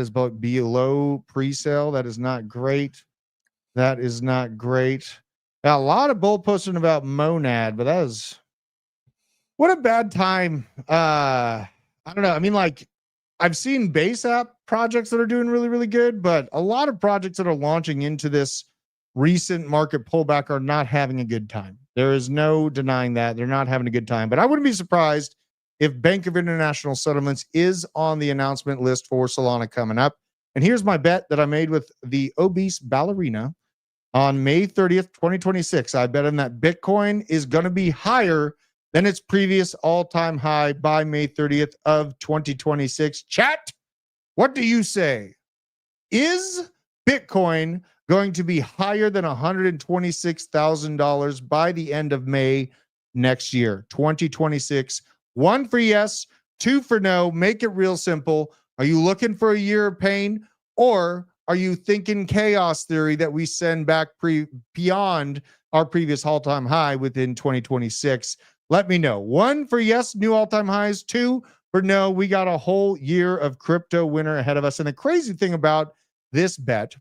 below pre-sale. That is not great. Yeah, a lot of bull posting about Monad, but that is what a bad time. I don't know. I mean, like, I've seen base app projects that are doing really, really good, but a lot of projects that are launching into this recent market pullback are not having a good time. There is no denying that. They're not having a good time. But I wouldn't be surprised if Bank of International Settlements is on the announcement list for Solana coming up. And here's my bet that I made with the obese ballerina on May 30th, 2026. I bet him that Bitcoin is going to be higher than its previous all-time high by May 30th of 2026. Chat, what do you say? Is Bitcoin going to be higher than $126,000 by the end of May next year, 2026? 1 for yes, 2 for no. Make it real simple. Are you looking for a year of pain, or are you thinking chaos theory that we send back beyond our previous all-time high within 2026? Let me know. 1 for yes, new all-time highs. 2 for no, we got a whole year of crypto winter ahead of us. And the crazy thing about this bet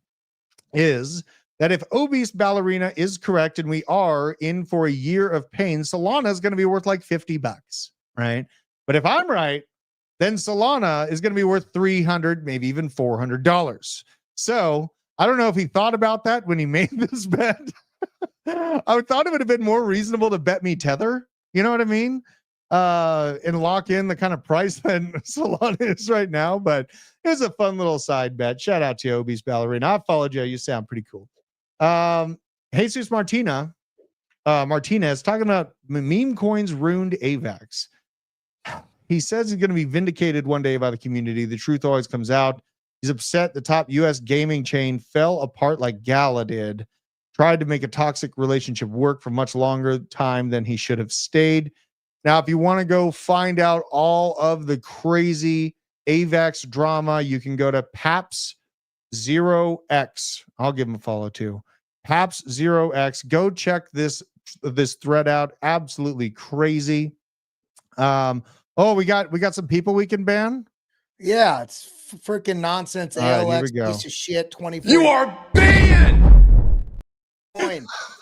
is that if obese ballerina is correct and we are in for a year of pain, Solana is going to be worth like $50, right? But if I'm right, then Solana is going to be worth $300, maybe even $400. So I don't know if he thought about that when he made this bet. I thought it would have been more reasonable to bet me Tether. You know what I mean? And lock in the kind of price that Solana is right now. But it was a fun little side bet. Shout out to Obese Ballerina. I followed you. You sound pretty cool. Jesus Martinez talking about meme coins ruined AVAX. He says he's going to be vindicated one day by the community. The truth always comes out. He's upset the top U.S. gaming chain fell apart like Gala did. Tried to make a toxic relationship work for much longer time than he should have stayed. Now, if you want to go find out all of the crazy AVAX drama, you can go to Paps0x. I'll give him a follow too. Paps0x. Go check this thread out. Absolutely crazy. Oh, we got some people we can ban. Yeah, it's freaking nonsense. ALX piece of shit. 24. You are banned.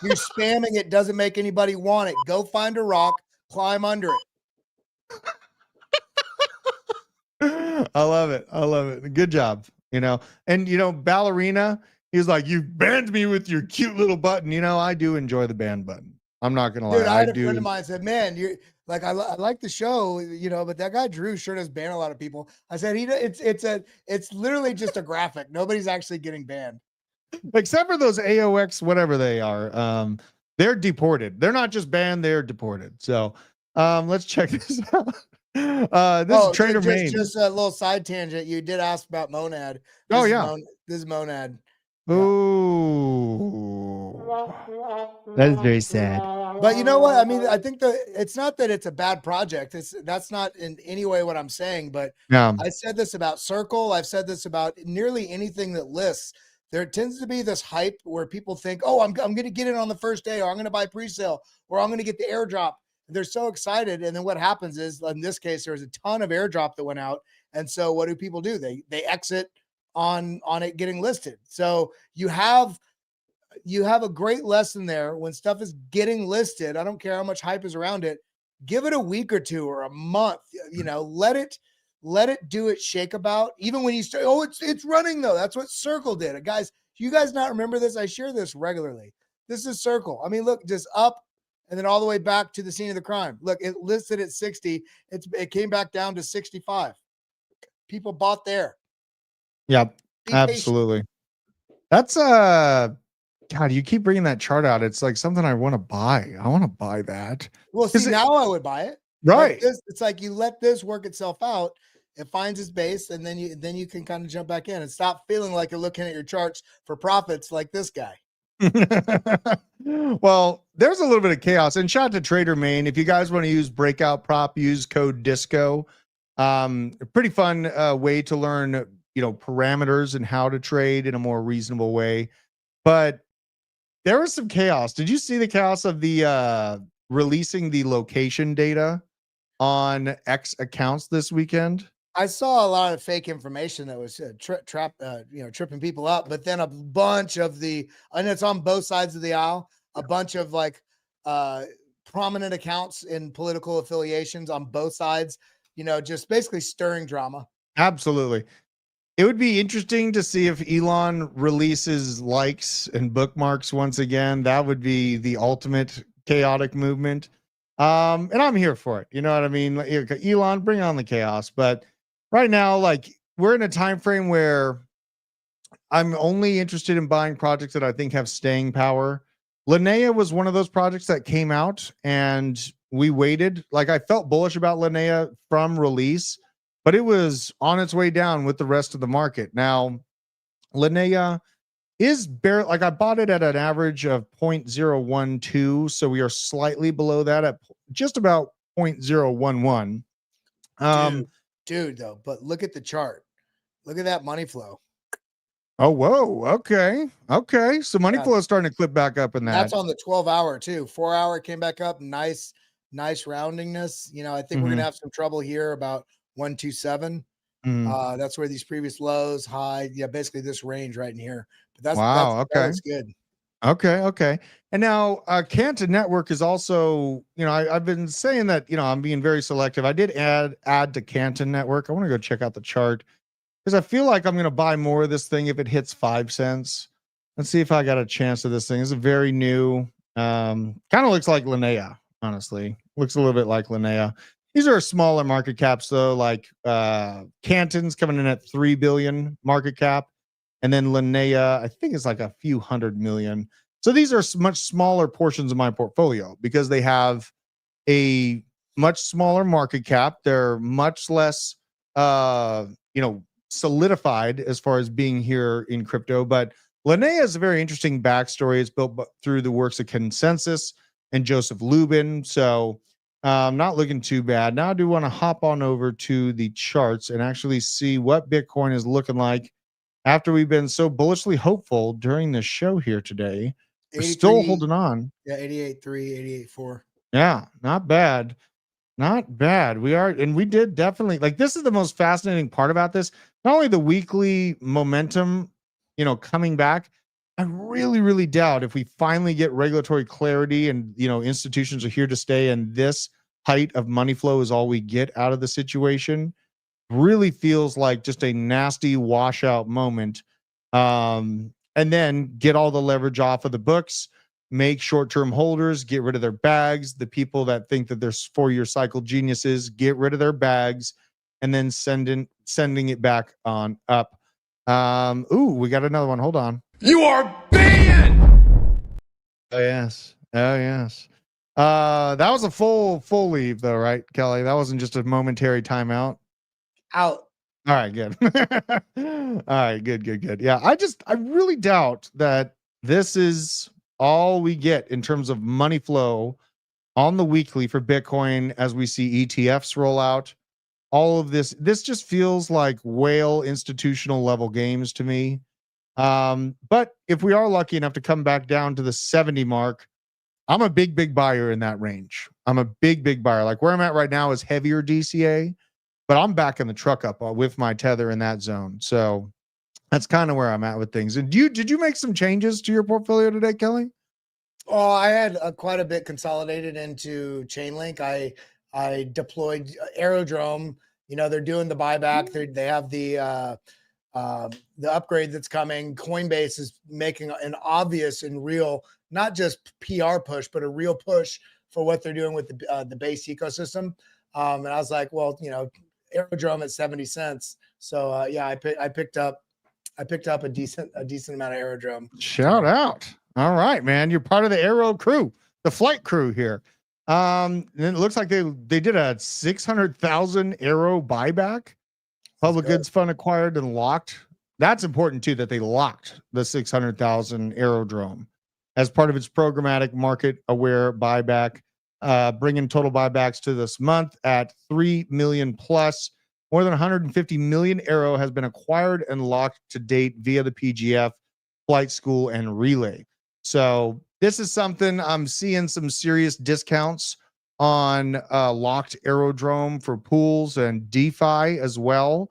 You're spamming it. Doesn't make anybody want it. Go find a rock, climb under it. I love it. Good job. And Ballerina, he's like, you banned me with your cute little button. I do enjoy the ban button. I'm not gonna lie. Dude, I had a friend of mine said, man, you're like, I like the show, but that guy Drew sure does ban a lot of people. I said, it's literally just a graphic. Nobody's actually getting banned. Except for those AOX, whatever they are. They're deported. They're not just banned, they're deported. So let's check this out. This is Trader Main. Just a little side tangent. You did ask about Monad. This is Monad. Ooh. That is very sad. But you know what? I mean, I think it's not that it's a bad project. That's not in any way what I'm saying. But Yeah. I said this about Circle. I've said this about nearly anything that lists. There tends to be this hype where people think, "Oh, I'm going to get it on the first day, or I'm going to buy pre-sale, or I'm going to get the airdrop." They're so excited, and then what happens is, in this case, there was a ton of airdrop that went out, and so what do people do? They exit on it getting listed. So you have a great lesson there when stuff is getting listed. I don't care how much hype is around it. Give it a week or two or a month. Let it do its shake about. Even when you start, it's running though. That's what Circle did. Guys, you guys not remember this? I share this regularly. This is Circle. I mean, look, just up and then all the way back to the scene of the crime. Look, it listed at 60. It came back down to 65. People bought there. Yep. Be patient. Absolutely. That's God, you keep bringing that chart out. It's like something I want to buy. I want to buy that. Well, see, now I would buy it. Right. Like it's like you let this work itself out. It finds its base, and then you can kind of jump back in and stop feeling like you're looking at your charts for profits like this guy. Well, there's a little bit of chaos. And shout out to Trader Main. If you guys want to use breakout prop, use code DISCO. A pretty fun way to learn, parameters and how to trade in a more reasonable way. But there was some chaos. Did you see the chaos of the releasing the location data on X accounts this weekend? I saw a lot of fake information that was tripping people up, but then a bunch of and it's on both sides of the aisle, a bunch of prominent accounts in political affiliations on both sides, just basically stirring drama. Absolutely. It would be interesting to see if Elon releases likes and bookmarks once again. That would be the ultimate chaotic movement. And I'm here for it. You know what I mean? Elon, bring on the chaos. But right now, we're in a time frame where I'm only interested in buying projects that I think have staying power. Linnea was one of those projects that came out and we waited. I felt bullish about Linnea from release, but it was on its way down with the rest of the market. Now, Linnea is barely, I bought it at an average of 0.012. So we are slightly below that at just about 0.011. Dude, though, but look at the chart. Look at that money flow. Oh, whoa. Okay. So money flow is starting to clip back up in that. That's on the 12-hour too. 4-hour came back up. Nice roundingness. I think we're going to have some trouble here about 127. That's where these previous lows, high, basically this range right in here. But that's good. Okay. And now Canton Network is also, I've been saying that, I'm being very selective. I did add to Canton Network. I want to go check out the chart because I feel like I'm going to buy more of this thing if it hits 5 cents. Let's see if I got a chance of this thing. It's very new. Kind of looks like Linnea, honestly. Looks a little bit like Linnea. These are smaller market caps though, Canton's coming in at 3 billion market cap. And then Linnea, I think it's like a few hundred million. So these are much smaller portions of my portfolio because they have a much smaller market cap. They're much less, solidified as far as being here in crypto. But Linnea is a very interesting backstory. It's built through the works of Consensus and Joseph Lubin. So not looking too bad. Now I do want to hop on over to the charts and actually see what Bitcoin is looking like after we've been so bullishly hopeful during the show here today. We're still holding on. Yeah, 88.3, 88.4. Yeah, not bad. Not bad. We are, and we did definitely, this is the most fascinating part about this. Not only the weekly momentum, coming back, I really, really doubt if we finally get regulatory clarity and, institutions are here to stay and this height of money flow is all we get out of the situation. Really feels like just a nasty washout moment. And then get all the leverage off of the books, make short-term holders, get rid of their bags. The people that think that they're 4-year cycle geniuses, get rid of their bags, and then sending it back on up. We got another one. Hold on. You are banned. Oh yes. That was a full leave though, right, Kelly? That wasn't just a momentary timeout. Out. All right, good. All right, good. Yeah, I really doubt that this is all we get in terms of money flow on the weekly for Bitcoin as we see ETFs roll out. All of this just feels like whale institutional level games to me. But if we are lucky enough to come back down to the 70 mark, I'm a big buyer in that range. I'm a big buyer. Like where I'm at right now is heavier DCA, but I'm backing the truck up with my tether in that zone. So that's kind of where I'm at with things. And did you make some changes to your portfolio today, Kelly? Oh, I had quite a bit consolidated into Chainlink. I deployed Aerodrome. You know, they're doing the buyback. They have the upgrade that's coming. Coinbase is making an obvious and real, not just PR push, but a real push for what they're doing with the base ecosystem. And I was like, well, you know, Aerodrome at 70 cents. So yeah, I picked up a decent amount of Aerodrome. Shout out. All right, man. You're part of the Aero crew, the flight crew here. And it looks like they did a 600,000 Aero buyback. Public Goods Fund acquired and locked. That's important too, that they locked the 600,000 Aerodrome as part of its programmatic market aware buyback, bringing total buybacks to this month at 3 million plus. More than 150 million Aero has been acquired and locked to date via the PGF, Flight School, and Relay. So this is something I'm seeing some serious discounts on locked Aerodrome for pools and DeFi as well.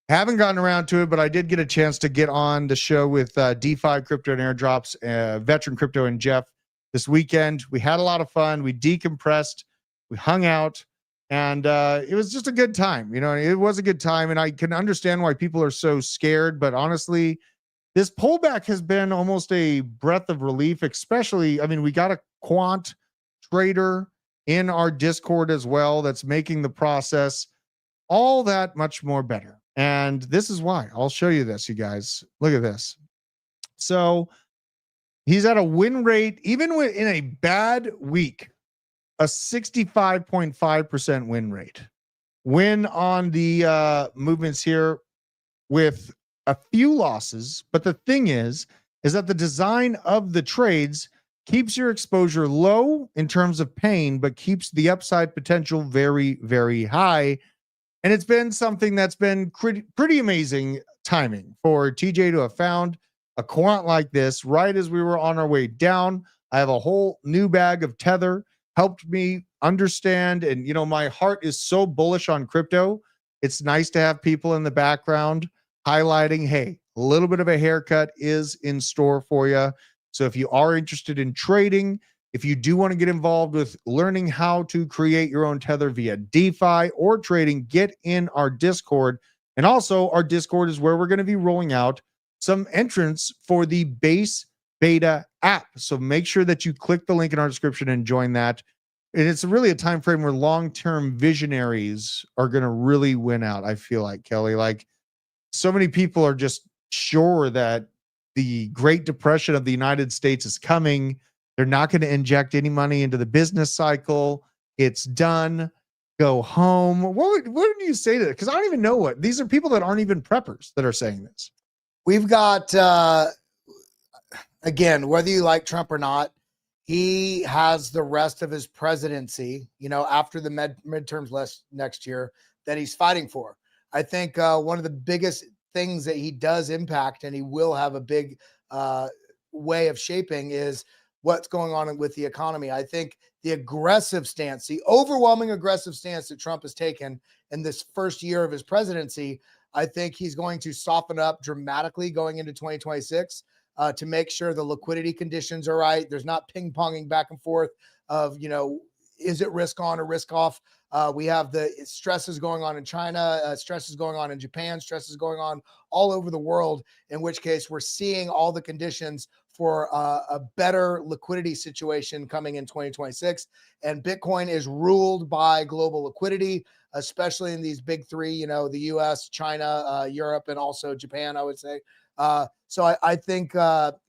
Haven't gotten around to it, but I did get a chance to get on the show with DeFi Crypto and Airdrops, Veteran Crypto and Jeff this weekend. We had a lot of fun. We decompressed. We hung out. And it was just a good time. You know, it was a good time. And I can understand why people are so scared. But honestly, this pullback has been almost a breath of relief, especially, I mean, we got a quant trader in our Discord as well that's making the process all that much more better. And this is why. I'll show you this, you guys. Look at this. So he's at a win rate, even in a bad week, a 65.5% win rate. Win on the movements here with a few losses. But the thing is that the design of the trades keeps your exposure low in terms of pain, but keeps the upside potential very, very high. And it's been something that's been pretty amazing timing for TJ to have found a quant like this right as we were on our way down. I have a whole new bag of Tether, helped me understand. And, you know, my heart is so bullish on crypto. It's nice to have people in the background highlighting, hey, a little bit of a haircut is in store for you. So if you are interested in trading, if you do want to get involved with learning how to create your own Tether via DeFi or trading, get in our Discord. And also our Discord is where we're going to be rolling out some entrants for the base beta app. So make sure that you click the link in our description and join that. And it's really a time frame where long-term visionaries are going to really win out. I feel like, Kelly, like so many people are just sure that the Great Depression of the United States is coming. They're not going to inject any money into the business cycle. It's done. Go home. What do you say to that? Because I don't even know what. These are people that aren't even preppers that are saying this. We've got, again, whether you like Trump or not, he has the rest of his presidency, you know, after the midterms next year that he's fighting for. I think one of the biggest things that he does impact, and he will have a big way of shaping, is what's going on with the economy. I think the aggressive stance, the overwhelming aggressive stance that Trump has taken in this first year of his presidency, I think he's going to soften up dramatically going into 2026 to make sure the liquidity conditions are right. There's not ping-ponging back and forth of, you know, is it risk on or risk off? We have the stresses going on in China, stresses going on in Japan, stresses going on all over the world, in which case we're seeing all the conditions for a better liquidity situation coming in 2026. And Bitcoin is ruled by global liquidity, especially in these big three, you know, the US, China, Europe, and also Japan, I would say. So I think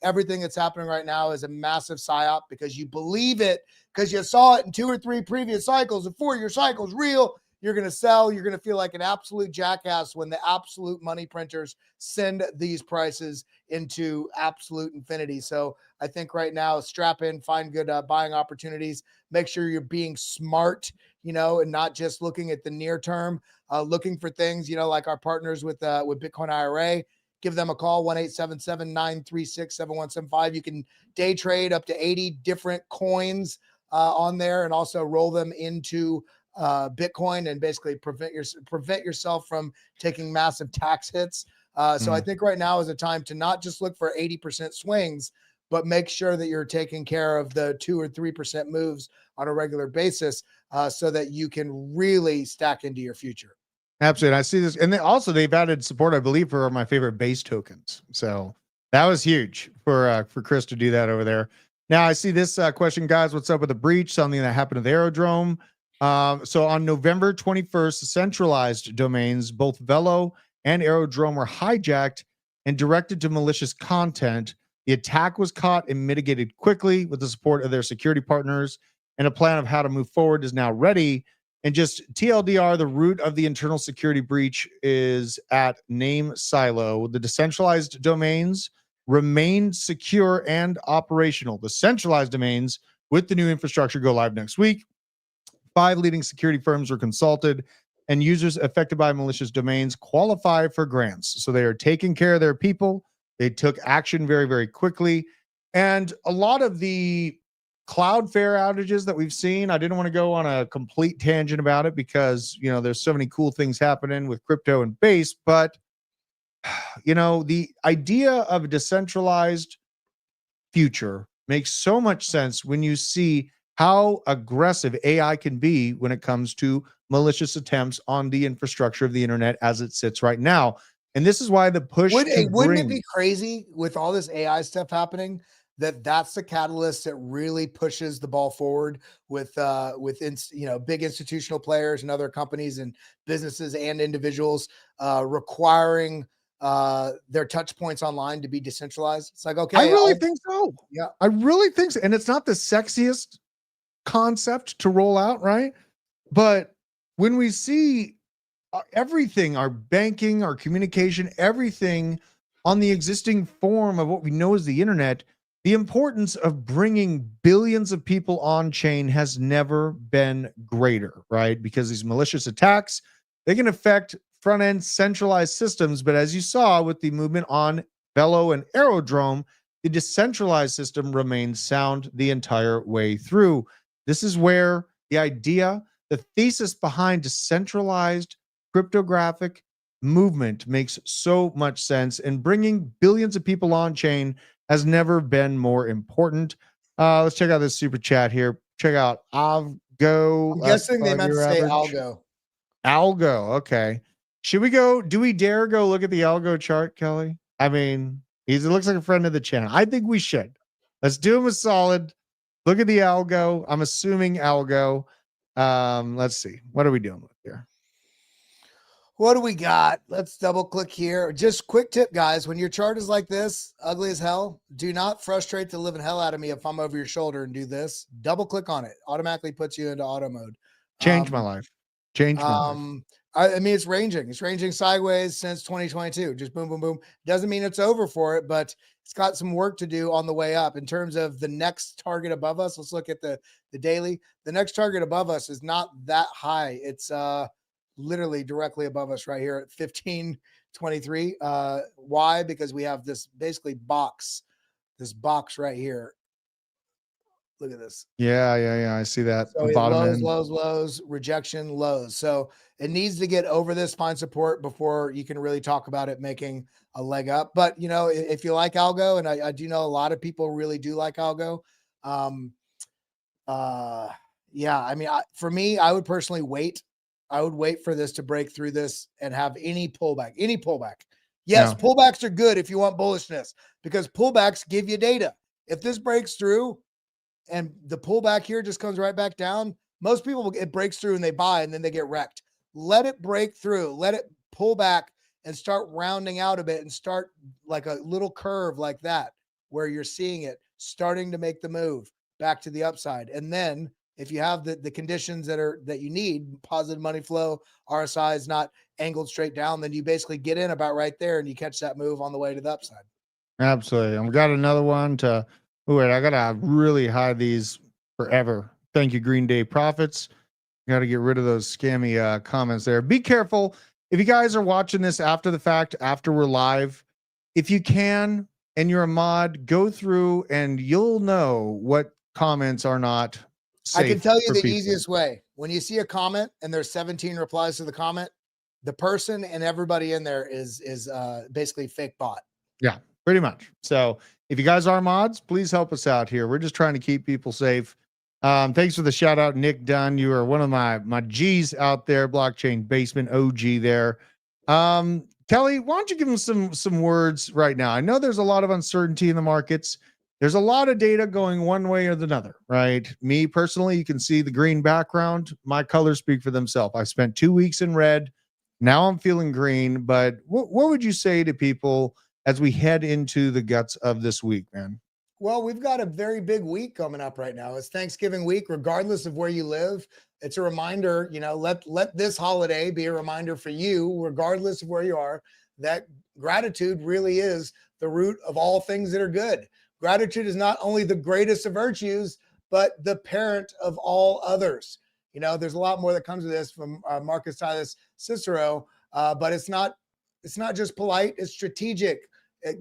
everything that's happening right now is a massive psyop because you believe it, because you saw it in 2 or 3 previous cycles, and 4-year cycles, real. you're going to sell. You're going to feel like an absolute jackass when the absolute money printers send these prices into absolute infinity. So I think right now, strap in, find good buying opportunities. Make sure you're being smart, and not just looking at the near term, looking for things, like our partners with Bitcoin IRA. Give them a call, 1-877-936-7175. You can day trade up to 80 different coins on there, and also roll them into Bitcoin, and basically prevent yourself from taking massive tax hits. So I think right now is a time to not just look for 80% swings, but make sure that you're taking care of the 2 or 3% moves on a regular basis, so that you can really stack into your future. Absolutely. I see this. And they've added support, I believe, for my favorite base tokens. So that was huge for Chris to do that over there. Now I see this question, guys. What's up with the breach? Something that happened with the Aerodrome. So on November 21st, centralized domains, both Velo and Aerodrome, were hijacked and directed to malicious content. The attack was caught and mitigated quickly with the support of their security partners, and a plan of how to move forward is now ready. And just TLDR, the root of the internal security breach is at name silo. The decentralized domains remain secure and operational. The centralized domains with the new infrastructure go live next week. 5 leading security firms were consulted, and users affected by malicious domains qualify for grants. So they are taking care of their people. They took action very, very quickly. And a lot of the Cloudflare outages that we've seen, I didn't want to go on a complete tangent about it because, there's so many cool things happening with crypto and base, but the idea of a decentralized future makes so much sense when you see how aggressive AI can be when it comes to malicious attempts on the infrastructure of the internet as it sits right now. And this is why the push Wouldn't it be crazy with all this AI stuff happening that's the catalyst that really pushes the ball forward with big institutional players and other companies and businesses and individuals requiring their touch points online to be decentralized? It's like, okay, I really think so. Yeah, I really think so. And it's not the sexiest concept to roll out, right? But when we see everything, our banking, our communication, everything on the existing form of what we know as the internet, the importance of bringing billions of people on chain has never been greater, right? Because these malicious attacks, they can affect front end centralized systems. But as you saw with the movement on Velo and Aerodrome, the decentralized system remains sound the entire way through. This is where the idea, the thesis behind decentralized cryptographic movement makes so much sense, and bringing billions of people on chain has never been more important. Let's check out this super chat here. Check out ALGO. I'm guessing they meant to say ALGO. ALGO. Okay. Should we go? Do we dare go look at the ALGO chart, Kelly? I mean, it looks like a friend of the channel. I think we should. Let's do him a solid. Look at the ALGO. I'm assuming ALGO. Let's see. What are we doing with here? What do we got? Let's double click here. Just quick tip, guys. When your chart is like this, ugly as hell, do not frustrate the living hell out of me if I'm over your shoulder and do this. Double click on it. Automatically puts you into auto mode. Change my life. Change my life. I mean, it's ranging. It's ranging sideways since 2022. Just boom, boom, boom. Doesn't mean it's over for it, but it's got some work to do on the way up. In terms of the next target above us, let's look at the daily. The next target above us is not that high. It's literally directly above us right here at 1523. Why? Because we have this basically box right here. Look at this. Yeah. I see that. So Bottom lows, end. lows, rejection, lows. So it needs to get over this spine support before you can really talk about it making a leg up. But, if you like ALGO, and I do know a lot of people really do like ALGO. Yeah, I mean, for me, I would personally wait. I would wait for this to break through this and have any pullback. Yes, Yeah. pullbacks are good if you want bullishness, because pullbacks give you data. If this breaks through and the pullback here just comes right back down, most people, it breaks through and they buy and then they get wrecked. Let it break through, let it pull back and start rounding out a bit and start like a little curve like that, where you're seeing it starting to make the move back to the upside. And then if you have the conditions that you need, positive money flow, RSI is not angled straight down, then you basically get in about right there and you catch that move on the way to the upside. Absolutely. I've got another one to. Oh, wait, I gotta really hide these forever. Thank you, Green Day Profits. Got to get rid of those scammy comments there. Be careful if you guys are watching this after the fact, after we're live. If you can, and you're a mod, go through and you'll know what comments are not safe. I can tell you for the people. easiest way. When you see a comment and there's 17 replies to the comment, the person and everybody in there is basically fake bot. Yeah, pretty much. So if you guys are mods, please help us out here. We're just trying to keep people safe. Thanks for the shout out, Nick Dunn. You are one of my G's out there, blockchain basement OG there. Kelly, why don't you give them some words right now? I know there's a lot of uncertainty in the markets. There's a lot of data going one way or the other, right? Me personally, you can see the green background. My colors speak for themselves. I spent 2 weeks in red. Now I'm feeling green. But what would you say to people as we head into the guts of this week, man? Well, we've got a very big week coming up right now. It's Thanksgiving week, regardless of where you live. It's a reminder, let this holiday be a reminder for you, regardless of where you are, that gratitude really is the root of all things that are good. Gratitude is not only the greatest of virtues, but the parent of all others. There's a lot more that comes to this from Marcus Tullius Cicero, but it's not just polite, it's strategic.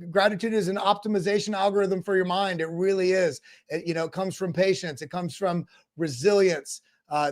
Gratitude is an optimization algorithm for your mind. It really is. It comes from patience. It comes from resilience.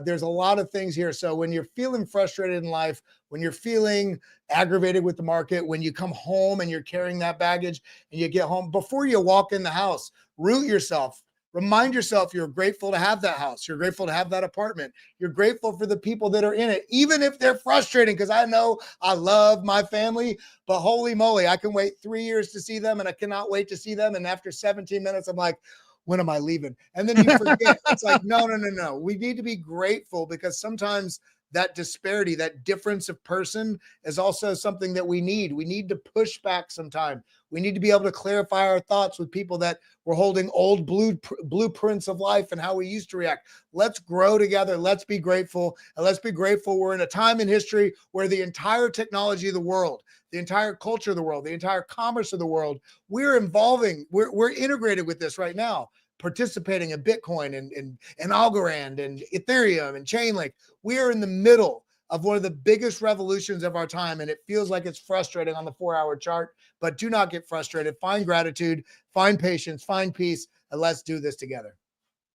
There's a lot of things here. So when you're feeling frustrated in life, when you're feeling aggravated with the market, when you come home and you're carrying that baggage and you get home, before you walk in the house, root yourself. Remind yourself you're grateful to have that house. You're grateful to have that apartment. You're grateful for the people that are in it, even if they're frustrating, because I know I love my family, but holy moly, I can wait 3 years to see them and I cannot wait to see them. And after 17 minutes, I'm like, when am I leaving? And then you forget. It's like, no. We need to be grateful because sometimes that disparity, that difference of person is also something that we need. We need to push back sometime. We need to be able to clarify our thoughts with people that were holding old blueprints of life and how we used to react. Let's grow together. Let's be grateful. And let's be grateful we're in a time in history where the entire technology of the world, the entire culture of the world, the entire commerce of the world, we're evolving. We're integrated with this right now, participating in Bitcoin and Algorand and Ethereum and Chainlink. We are in the middle of one of the biggest revolutions of our time, and it feels like it's frustrating on the 4-hour chart, but do not get frustrated. Find gratitude, find patience, find peace, and let's do this together.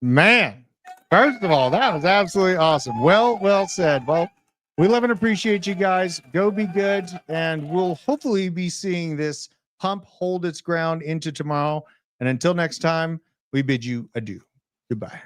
Man, first of all, that was absolutely awesome. Well said. Well, we love and appreciate you guys. Go be good, and we'll hopefully be seeing this pump hold its ground into tomorrow. And until next time, we bid you adieu. Goodbye.